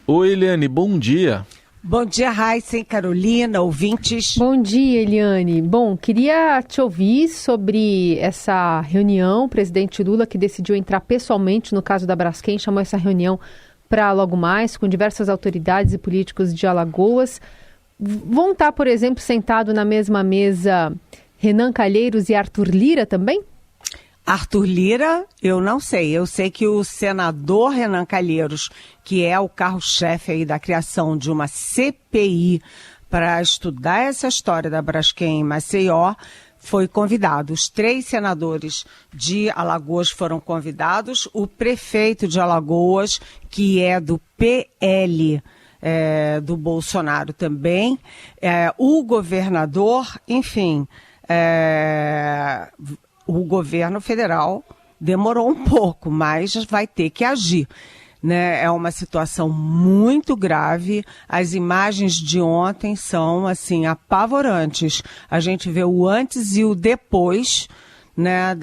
Oi, Eliane, bom dia. Bom dia, Raíssa e Carolina, ouvintes. Bom dia, Eliane. Bom, queria te ouvir sobre essa reunião. O presidente Lula, que decidiu entrar pessoalmente no caso da Braskem, chamou essa reunião para logo mais, com diversas autoridades e políticos de Alagoas. Vão estar, por exemplo, sentado na mesma mesa Renan Calheiros e Arthur Lira também? Arthur Lira, eu não sei. Eu sei que o senador Renan Calheiros, que é o carro-chefe aí da criação de uma CPI para estudar essa história da Braskem em Maceió, foi convidado. Os 3 senadores de Alagoas foram convidados. O prefeito de Alagoas, que é do PL, do Bolsonaro também, o governador, enfim, o governo federal demorou um pouco, mas vai ter que agir, né? É uma situação muito grave. As imagens de ontem são, assim, apavorantes. A gente vê o antes e o depois, né,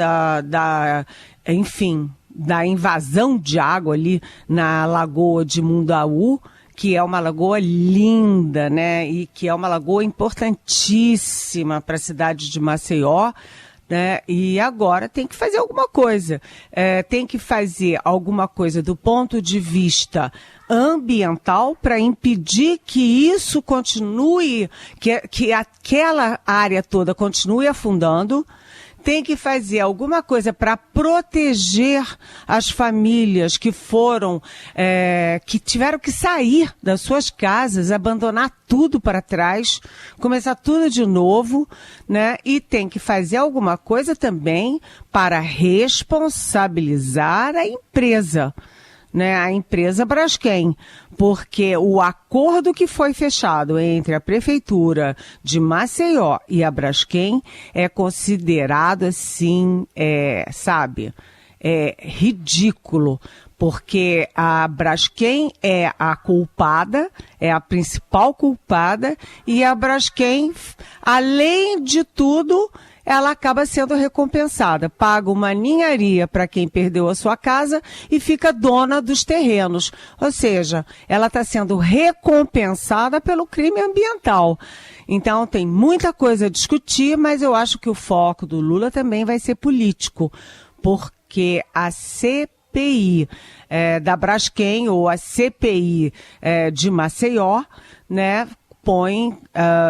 enfim, da invasão de água ali na Lagoa de Mundaú, que é uma lagoa linda, né? E que é uma lagoa importantíssima para a cidade de Maceió, né? E agora tem que fazer alguma coisa. Tem que fazer alguma coisa do ponto de vista ambiental para impedir que isso continue, que aquela área toda continue afundando. Tem que fazer alguma coisa para proteger as famílias que que tiveram que sair das suas casas, abandonar tudo para trás, começar tudo de novo, né? E tem que fazer alguma coisa também para responsabilizar a empresa, né, a empresa Braskem, porque o acordo que foi fechado entre a Prefeitura de Maceió e a Braskem é considerado, assim, ridículo, porque a Braskem é a culpada, é a principal culpada, e a Braskem, além de tudo, ela acaba sendo recompensada, paga uma ninharia para quem perdeu a sua casa e fica dona dos terrenos. Ou seja, ela está sendo recompensada pelo crime ambiental. Então tem muita coisa a discutir, mas eu acho que o foco do Lula também vai ser político, porque a CPI da Braskem, ou a CPI de Maceió, né, põe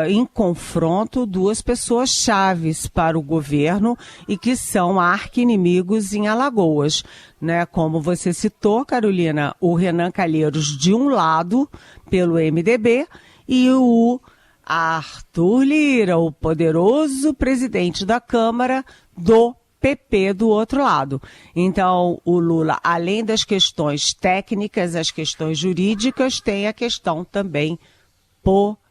em confronto 2 pessoas chaves para o governo e que são arqui-inimigos em Alagoas, né? Como você citou, Carolina, o Renan Calheiros de um lado, pelo MDB, e o Arthur Lira, o poderoso presidente da Câmara, do PP do outro lado. Então, o Lula, além das questões técnicas, as questões jurídicas, tem a questão também política.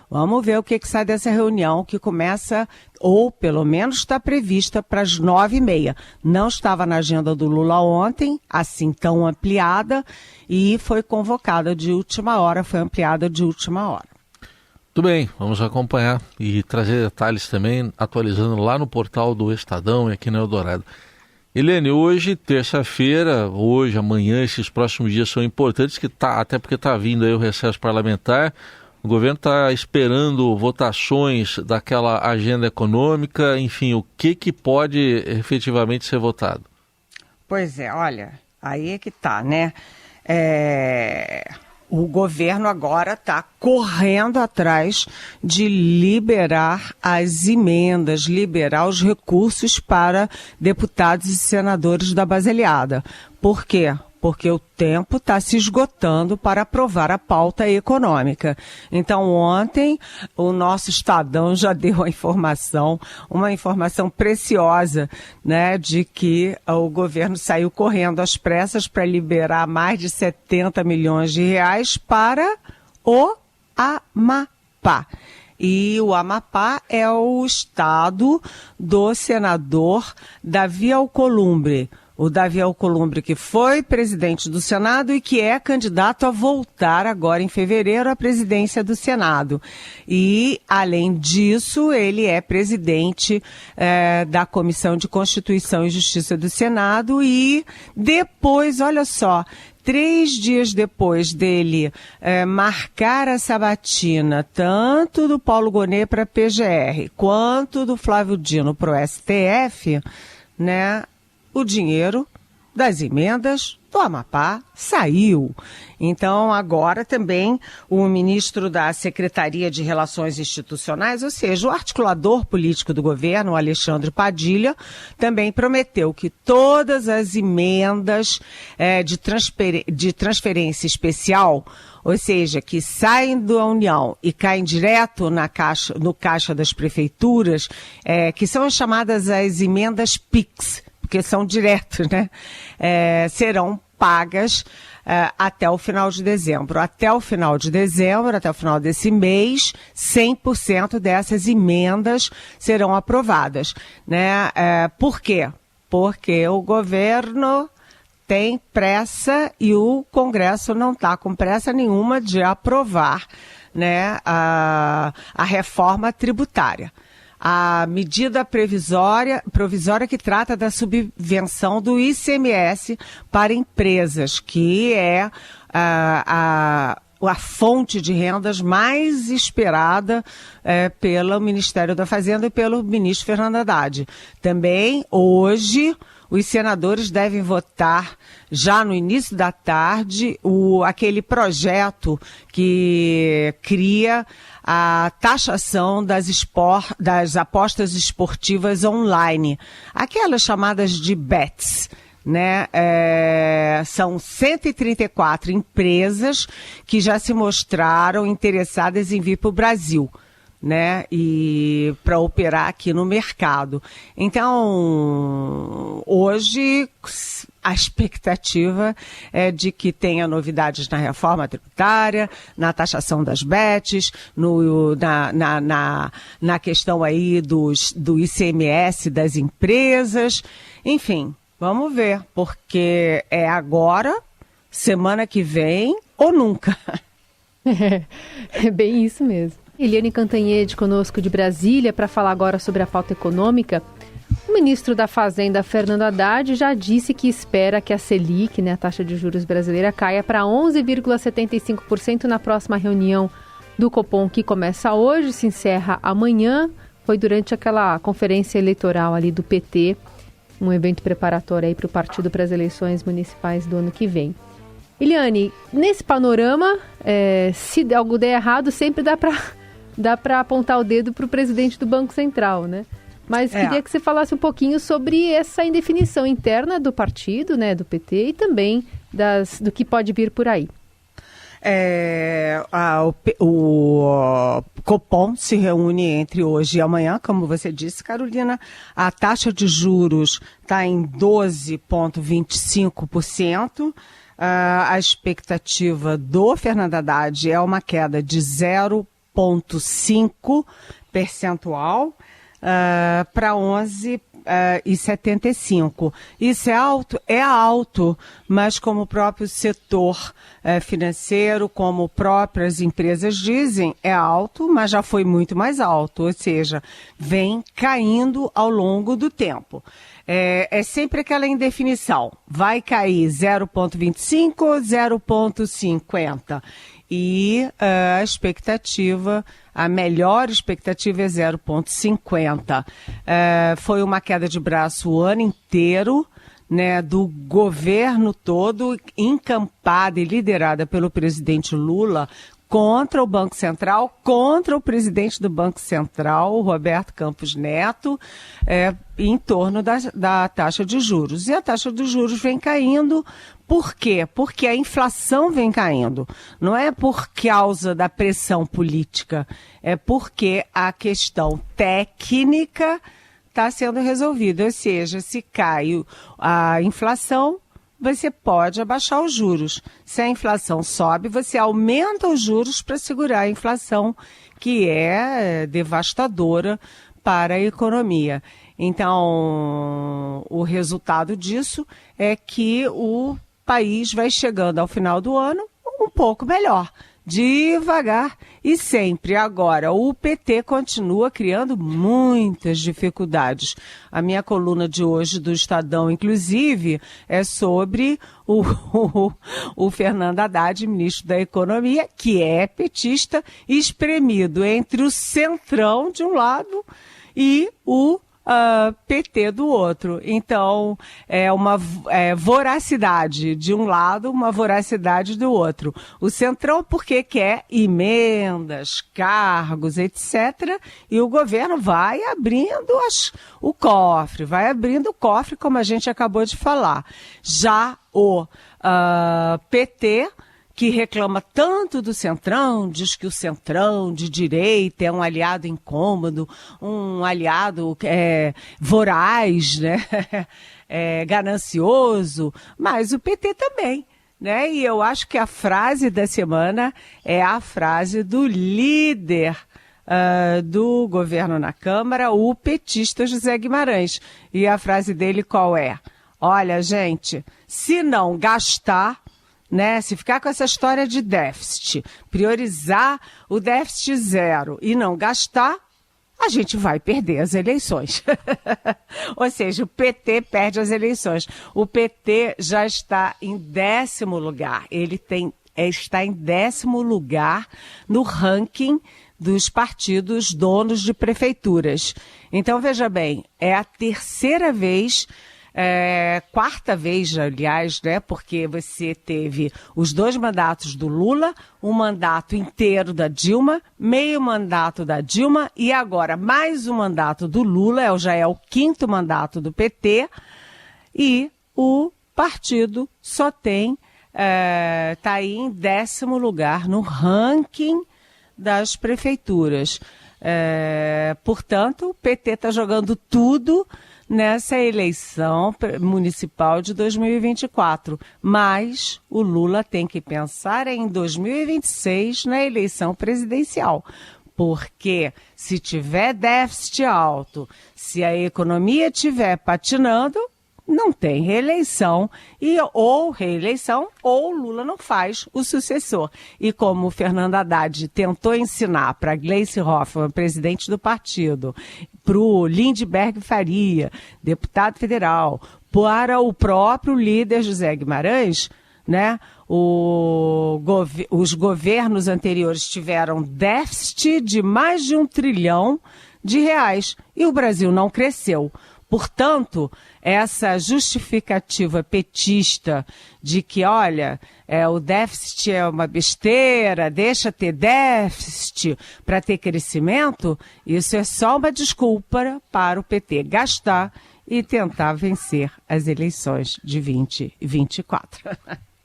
Vamos ver o que sai dessa reunião que começa, ou pelo menos está prevista para as 9h30. Não estava na agenda do Lula ontem, assim tão ampliada, e foi convocada de última hora, foi ampliada de última hora. Tudo bem, vamos acompanhar e trazer detalhes também, atualizando lá no portal do Estadão e aqui no Eldorado. Eliane, hoje, terça-feira, amanhã, esses próximos dias são importantes, até porque está vindo aí o recesso parlamentar. O governo está esperando votações daquela agenda econômica, enfim, o que pode efetivamente ser votado? Pois é, olha, aí é que tá, né? O governo agora está correndo atrás de liberar as emendas, liberar os recursos para deputados e senadores da base aliada. Por quê? Porque o tempo está se esgotando para aprovar a pauta econômica. Então, ontem, o nosso Estadão já deu uma informação preciosa, né, de que o governo saiu correndo às pressas para liberar mais de 70 milhões de reais para o Amapá. E o Amapá é o estado do senador Davi Alcolumbre. O Davi Alcolumbre, que foi presidente do Senado e que é candidato a voltar agora em fevereiro à presidência do Senado. E, além disso, ele é presidente da Comissão de Constituição e Justiça do Senado e depois, olha só, 3 dias depois dele marcar a sabatina, tanto do Paulo Gonet para a PGR, quanto do Flávio Dino para o STF, né, o dinheiro das emendas do Amapá saiu. Então, agora também o ministro da Secretaria de Relações Institucionais, ou seja, o articulador político do governo, Alexandre Padilha, também prometeu que todas as emendas de transferência especial, ou seja, que saem da União e caem direto no caixa das prefeituras, que são chamadas as emendas PIX, porque são diretos, né? Serão pagas até o final de dezembro. Até o final desse mês, 100% dessas emendas serão aprovadas, né? Por quê? Porque o governo tem pressa e o Congresso não está com pressa nenhuma de aprovar, né, a reforma tributária. A medida provisória que trata da subvenção do ICMS para empresas, que é a fonte de rendas mais esperada pelo Ministério da Fazenda e pelo ministro Fernando Haddad. Também, hoje, os senadores devem votar, já no início da tarde, aquele projeto que cria a taxação das apostas esportivas online, aquelas chamadas de bets, né? São 134 empresas que já se mostraram interessadas em vir para o Brasil, né, e para operar aqui no mercado. Então, hoje a expectativa é de que tenha novidades na reforma tributária, na taxação das bets, na questão aí do ICMS das empresas, enfim, vamos ver, porque é agora, semana que vem ou nunca. É bem isso mesmo. Eliane Cantanhede conosco de Brasília para falar agora sobre a pauta econômica. O ministro da Fazenda, Fernando Haddad, já disse que espera que a Selic, né, a taxa de juros brasileira, caia para 11,75% na próxima reunião do Copom, que começa hoje, se encerra amanhã. Foi durante aquela conferência eleitoral ali do PT, um evento preparatório aí para o partido para as eleições municipais do ano que vem. Eliane, nesse panorama, se algo der errado, sempre dá para apontar o dedo para o presidente do Banco Central, né? Mas queria que você falasse um pouquinho sobre essa indefinição interna do partido, né, do PT, e também do que pode vir por aí. O Copom se reúne entre hoje e amanhã, como você disse, Carolina. A taxa de juros está em 12,25%. A expectativa do Fernando Haddad é uma queda de 0,5 percentual para 11,75. Isso é alto? É alto, mas como o próprio setor financeiro, como próprias empresas dizem, é alto, mas já foi muito mais alto, ou seja, vem caindo ao longo do tempo. É sempre aquela indefinição, vai cair 0,25 ou 0,50. E a melhor expectativa é 0,50. Foi uma queda de braço o ano inteiro, né, do governo todo, encampada e liderada pelo presidente Lula, contra o Banco Central, contra o presidente do Banco Central, Roberto Campos Neto, em torno da taxa de juros. E a taxa de juros vem caindo. Por quê? Porque a inflação vem caindo. Não é por causa da pressão política, é porque a questão técnica está sendo resolvida. Ou seja, se cai a inflação, você pode abaixar os juros. Se a inflação sobe, você aumenta os juros para segurar a inflação, que é devastadora para a economia. Então, o resultado disso é que o país vai chegando ao final do ano um pouco melhor, devagar e sempre. Agora, o PT continua criando muitas dificuldades. A minha coluna de hoje do Estadão, inclusive, é sobre o Fernando Haddad, ministro da Economia, que é petista, espremido entre o centrão de um lado e o PT do outro. Então, é uma voracidade de um lado, uma voracidade do outro. O centrão porque quer emendas, cargos, etc. E o governo vai abrindo o cofre, como a gente acabou de falar. Já o PT, que reclama tanto do Centrão, diz que o Centrão de direita é um aliado incômodo, um aliado voraz, né? Ganancioso, mas o PT também, né? E eu acho que a frase da semana é a frase do líder do governo na Câmara, o petista José Guimarães. E a frase dele qual é? Olha, gente, se não gastar, né, se ficar com essa história de déficit, priorizar o déficit zero e não gastar, a gente vai perder as eleições. Ou seja, o PT perde as eleições. O PT já está em 10º lugar. Ele está em 10º lugar no ranking dos partidos donos de prefeituras. Então, veja bem, é a terceira vez, quarta vez, aliás, né? Porque você teve os 2 mandatos do Lula, um mandato inteiro da Dilma, meio mandato da Dilma e agora mais um mandato do Lula, já é o 5º mandato do PT, e o partido só tem, está aí em 10º lugar no ranking das prefeituras. Portanto, o PT está jogando tudo nessa eleição municipal de 2024. Mas o Lula tem que pensar em 2026 na eleição presidencial. Porque se tiver déficit alto, se a economia estiver patinando, não tem reeleição, ou reeleição, ou Lula não faz o sucessor. E como o Fernando Haddad tentou ensinar para Gleice Hoffmann, presidente do partido, para o Lindbergh Faria, deputado federal, para o próprio líder José Guimarães, né? Os governos anteriores tiveram déficit de mais de R$1 trilhão e o Brasil não cresceu. Portanto, essa justificativa petista de que, olha, o déficit é uma besteira, deixa ter déficit para ter crescimento, isso é só uma desculpa para o PT gastar e tentar vencer as eleições de 2024.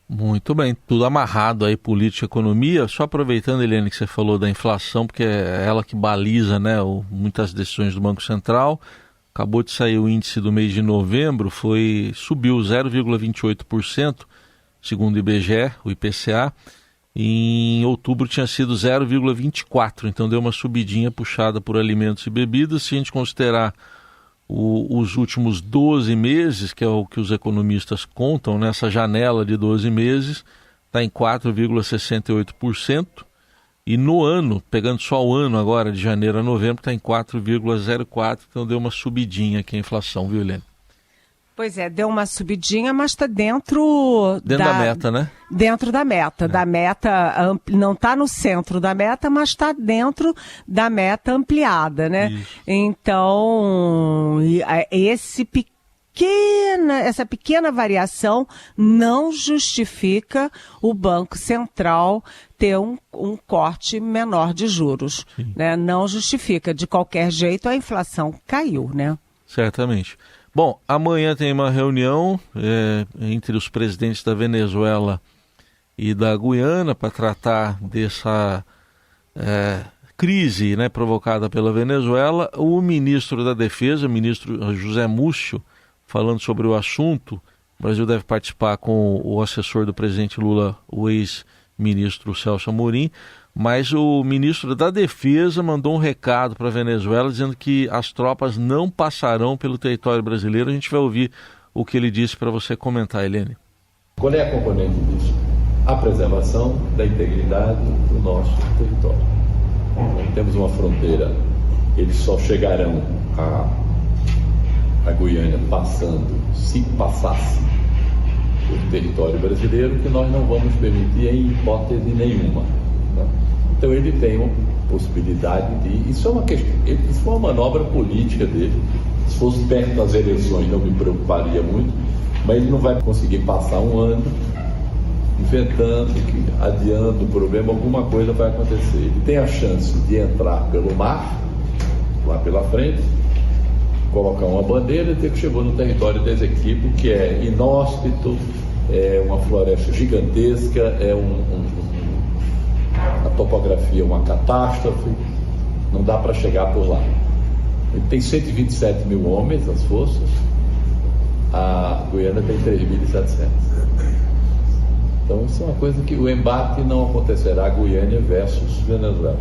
Muito bem, tudo amarrado aí, política e economia. Só aproveitando, Eliane, que você falou da inflação, porque é ela que baliza, né, muitas decisões do Banco Central. Acabou de sair o índice do mês de novembro, subiu 0,28%, segundo o IBGE, o IPCA. E em outubro tinha sido 0,24%, então deu uma subidinha puxada por alimentos e bebidas. Se a gente considerar os últimos 12 meses, que é o que os economistas contam, nessa janela de 12 meses, está em 4,68%. E no ano, pegando só o ano agora, de janeiro a novembro, está em 4,04%, então deu uma subidinha aqui a inflação, viu, Helene? Pois é, deu uma subidinha, mas está dentro da meta, né? Dentro da meta. Da meta, não está no centro da meta, mas está dentro da meta ampliada, né? Isso. Então, essa pequena variação não justifica o Banco Central ter um corte menor de juros, né? Não justifica. De qualquer jeito, a inflação caiu, né? Certamente. Bom, amanhã tem uma reunião entre os presidentes da Venezuela e da Guiana para tratar dessa crise, né, provocada pela Venezuela. O ministro da Defesa, o ministro José Múcio, falando sobre o assunto. O Brasil deve participar com o assessor do presidente Lula, o ex-ministro Celso Amorim, mas o ministro da Defesa mandou um recado para a Venezuela dizendo que as tropas não passarão pelo território brasileiro. A gente vai ouvir o que ele disse para você comentar, Helene. Qual é a componente disso? a preservação da integridade do nosso território. Então, temos uma fronteira, eles só chegarão a Guiânia passando, se passasse por território brasileiro, que nós não vamos permitir em hipótese nenhuma. Né? Então ele tem uma possibilidade de... Isso é uma manobra política dele. Se fosse perto das eleições não me preocuparia muito, mas ele não vai conseguir passar um ano inventando, adiando o problema, alguma coisa vai acontecer. Ele tem a chance de entrar pelo mar, lá pela frente, colocar uma bandeira e dizer que chegou no território desse equipe, que é inóspito, é uma floresta gigantesca, a topografia é uma catástrofe, não dá para chegar por lá. Ele tem 127 mil homens, as forças, a Guiana tem 3.700. Então isso é uma coisa que o embate não acontecerá, Guiânia versus Venezuela.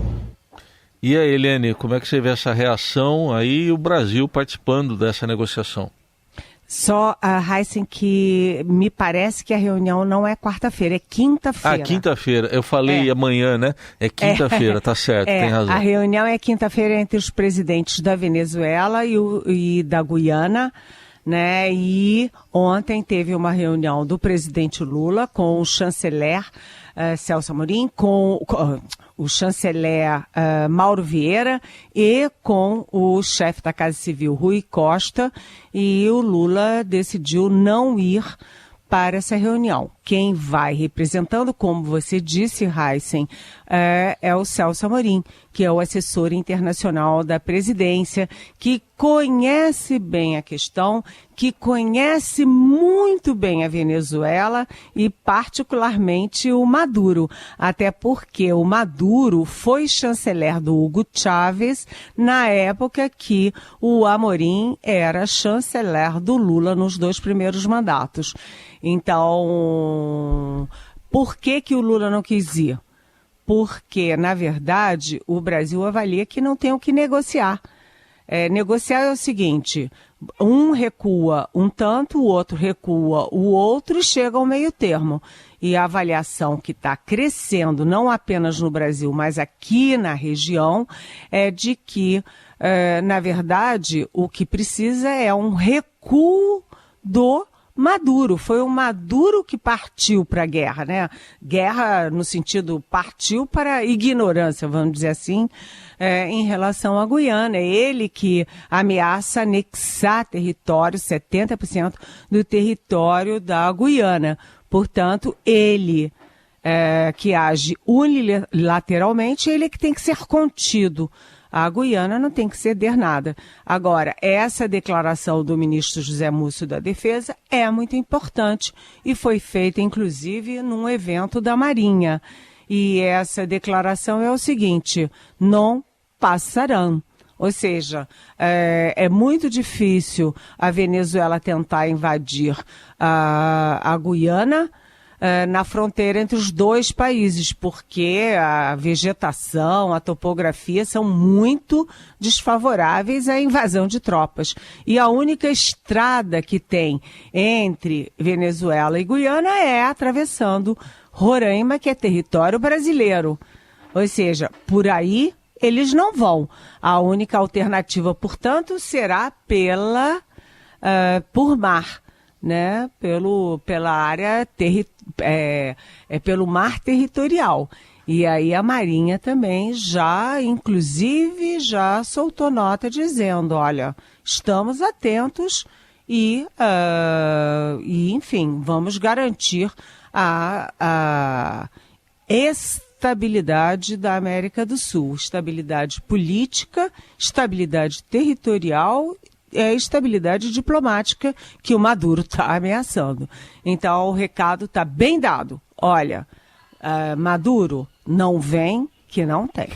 E aí, Eliane, como é que você vê essa reação aí e o Brasil participando dessa negociação? Só a Heisen, que me parece que a reunião não é quarta-feira, é quinta-feira. Ah, quinta-feira. Eu falei amanhã, né? É quinta-feira, tá certo, tem razão. A reunião é quinta-feira entre os presidentes da Venezuela e da Guiana, né? E ontem teve uma reunião do presidente Lula com o chanceler Celso Amorim, com o chanceler Mauro Vieira e com o chefe da Casa Civil, Rui Costa, e o Lula decidiu não ir para essa reunião. Quem vai representando, como você disse, Heisen, é o Celso Amorim, que é o assessor internacional da presidência, que conhece bem a questão, que conhece muito bem a Venezuela e particularmente o Maduro, até porque o Maduro foi chanceler do Hugo Chávez na época que o Amorim era chanceler do Lula nos 2 primeiros mandatos. Então, por que o Lula não quis ir? Porque, na verdade, o Brasil avalia que não tem o que negociar. Negociar é o seguinte, um recua um tanto, o outro recua o outro e chega ao meio termo. E a avaliação que está crescendo, não apenas no Brasil, mas aqui na região, é de que, na verdade, o que precisa é um recuo do Maduro. Foi o Maduro que partiu para a guerra, né? Guerra no sentido, partiu para a ignorância, vamos dizer assim, em relação à Guiana. É ele que ameaça anexar território, 70% do território da Guiana. Portanto, ele que age unilateralmente, ele que tem que ser contido. A Guiana não tem que ceder nada. Agora, essa declaração do ministro José Múcio da Defesa é muito importante e foi feita, inclusive, num evento da Marinha. E essa declaração é o seguinte: não passarão. Ou seja, é muito difícil a Venezuela tentar invadir a Guiana na fronteira entre os 2 países, porque a vegetação, a topografia são muito desfavoráveis à invasão de tropas. E a única estrada que tem entre Venezuela e Guiana é atravessando Roraima, que é território brasileiro. Ou seja, por aí eles não vão. A única alternativa, portanto, será por mar, né? Pela área pelo mar territorial. E aí a Marinha também inclusive já soltou nota dizendo, olha, estamos atentos e enfim, vamos garantir a estabilidade da América do Sul, estabilidade política, estabilidade territorial, estabilidade diplomática que o Maduro está ameaçando. Então, o recado está bem dado. Olha, Maduro, não vem, que não tem.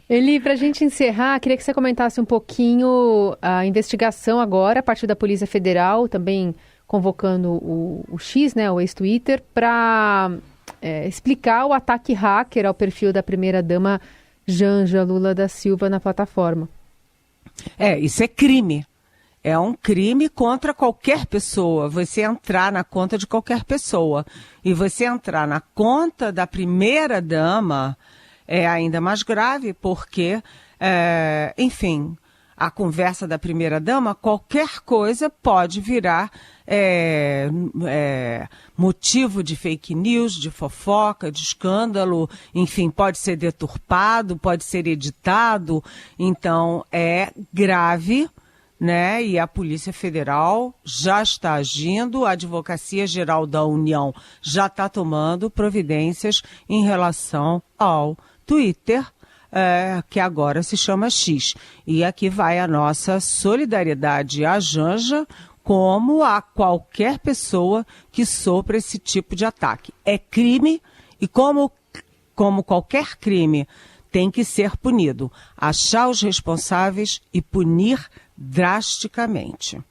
Eli, para a gente encerrar, queria que você comentasse um pouquinho a investigação agora, a partir da Polícia Federal, também convocando o X, né, o ex-Twitter, para explicar o ataque hacker ao perfil da primeira-dama Janja Lula da Silva na plataforma. Isso é crime. É um crime contra qualquer pessoa. Você entrar na conta de qualquer pessoa. E você entrar na conta da primeira-dama é ainda mais grave, porque, enfim, a conversa da primeira-dama, qualquer coisa pode virar motivo de fake news, de fofoca, de escândalo, enfim, pode ser deturpado, pode ser editado. Então, é grave, né? E a Polícia Federal já está agindo, a Advocacia Geral da União já está tomando providências em relação ao Twitter, que agora se chama X. E aqui vai a nossa solidariedade à Janja, como a qualquer pessoa que sofra esse tipo de ataque. É crime e como qualquer crime tem que ser punido. Achar os responsáveis e punir drasticamente.